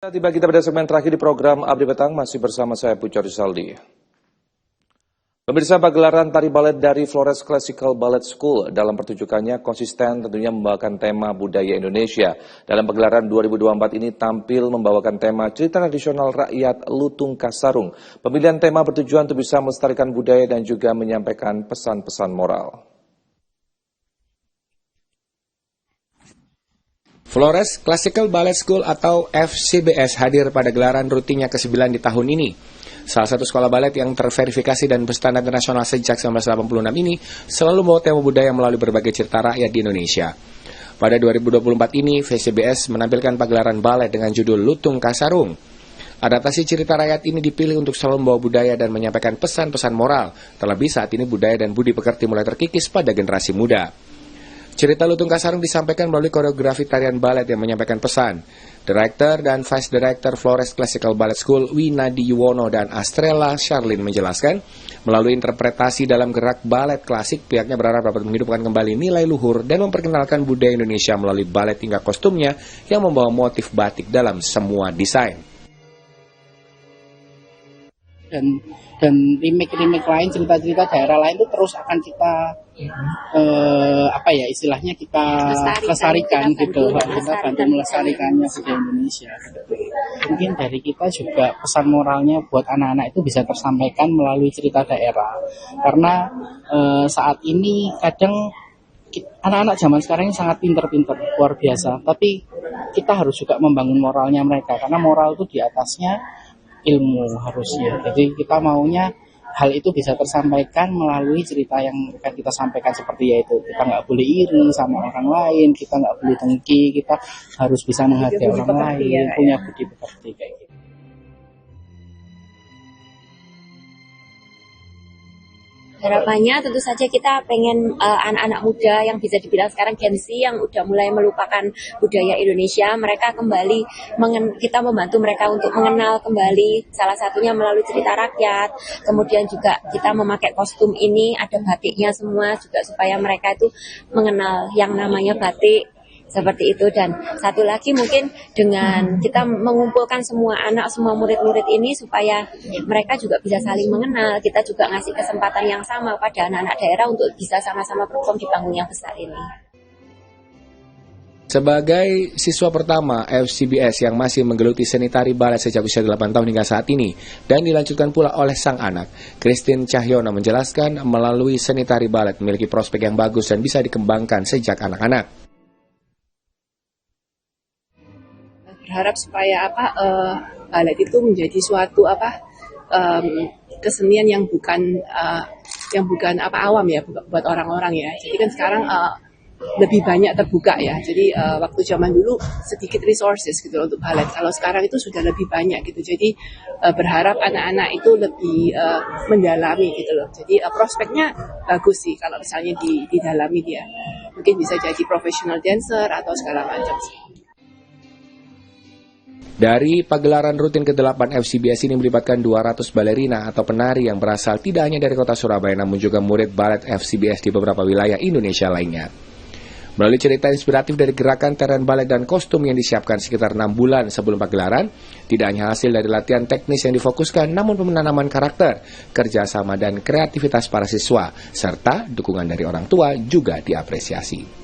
Tiba kita pada segmen terakhir di program Abdi Petang, masih bersama saya Pucor Saldi. Pemirsa, pagelaran tari balet dari Flores Classical Ballet School dalam pertunjukannya konsisten tentunya membawakan tema budaya Indonesia. Dalam pagelaran 2024 ini tampil membawakan tema cerita tradisional rakyat Lutung Kasarung. Pemilihan tema bertujuan untuk bisa melestarikan budaya dan juga menyampaikan pesan-pesan moral. Flores Classical Ballet School atau FCBS hadir pada gelaran rutinnya ke-9 di tahun ini. Salah satu sekolah balet yang terverifikasi dan berstandar internasional sejak 1986 ini selalu membawa tema budaya melalui berbagai cerita rakyat di Indonesia. Pada 2024 ini, FCBS menampilkan pagelaran balet dengan judul Lutung Kasarung. Adaptasi cerita rakyat ini dipilih untuk selalu membawa budaya dan menyampaikan pesan-pesan moral. Terlebih saat ini budaya dan budi pekerti mulai terkikis pada generasi muda. Cerita Lutung Kasarung disampaikan melalui koreografi tarian balet yang menyampaikan pesan. Director dan Vice Director Flores Classical Ballet School Winadi Yuwono dan Astrella Charlene menjelaskan, melalui interpretasi dalam gerak balet klasik, pihaknya berharap dapat menghidupkan kembali nilai luhur dan memperkenalkan budaya Indonesia melalui balet hingga kostumnya yang membawa motif batik dalam semua desain. Dan remake lain, cerita-cerita daerah lain itu terus akan kita istilahnya kita lestarikan gitu, kita bantu melestarikannya budaya Indonesia. Mungkin dari kita juga pesan moralnya buat anak-anak itu bisa tersampaikan melalui cerita daerah, karena saat ini kadang anak-anak zaman sekarang ini sangat pinter-pinter, luar biasa, tapi kita harus juga membangun moralnya mereka, karena moral itu di atasnya ilmu harusnya. Jadi kita maunya hal itu bisa tersampaikan melalui cerita yang akan kita sampaikan, seperti yaitu kita nggak boleh iri sama orang lain, kita nggak boleh dengki, kita harus bisa menghargai orang lain, punya budi pekerti kayak gitu. Harapannya tentu saja kita pengen anak-anak muda yang bisa dibilang sekarang Gen Z yang udah mulai melupakan budaya Indonesia, mereka kembali, kita membantu mereka untuk mengenal kembali, salah satunya melalui cerita rakyat, kemudian juga kita memakai kostum ini, ada batiknya semua juga supaya mereka itu mengenal yang namanya batik. Seperti itu. Dan satu lagi mungkin dengan kita mengumpulkan semua anak, semua murid-murid ini supaya mereka juga bisa saling mengenal, kita juga ngasih kesempatan yang sama pada anak-anak daerah untuk bisa sama-sama perform di panggung yang besar ini. Sebagai siswa pertama FCBS yang masih menggeluti seni tari balet sejak usia 8 tahun hingga saat ini dan dilanjutkan pula oleh sang anak, Christine Cahyono menjelaskan melalui seni tari balet memiliki prospek yang bagus dan bisa dikembangkan sejak anak-anak. Berharap supaya balet itu menjadi suatu kesenian yang bukan awam ya buat orang-orang ya. Jadi kan sekarang lebih banyak terbuka ya. Jadi waktu zaman dulu sedikit resources gitu untuk balet. Kalau sekarang itu sudah lebih banyak gitu. Jadi berharap anak-anak itu lebih mendalami gitu loh. Jadi prospeknya bagus sih kalau misalnya didalami dia. Mungkin bisa jadi professional dancer atau segala macam sih. Dari pagelaran rutin ke-8 FCBS ini melibatkan 200 balerina atau penari yang berasal tidak hanya dari kota Surabaya namun juga murid balet FCBS di beberapa wilayah Indonesia lainnya. Melalui cerita inspiratif dari gerakan tarian balet dan kostum yang disiapkan sekitar 6 bulan sebelum pagelaran, tidak hanya hasil dari latihan teknis yang difokuskan namun penanaman karakter, kerjasama dan kreativitas para siswa, serta dukungan dari orang tua juga diapresiasi.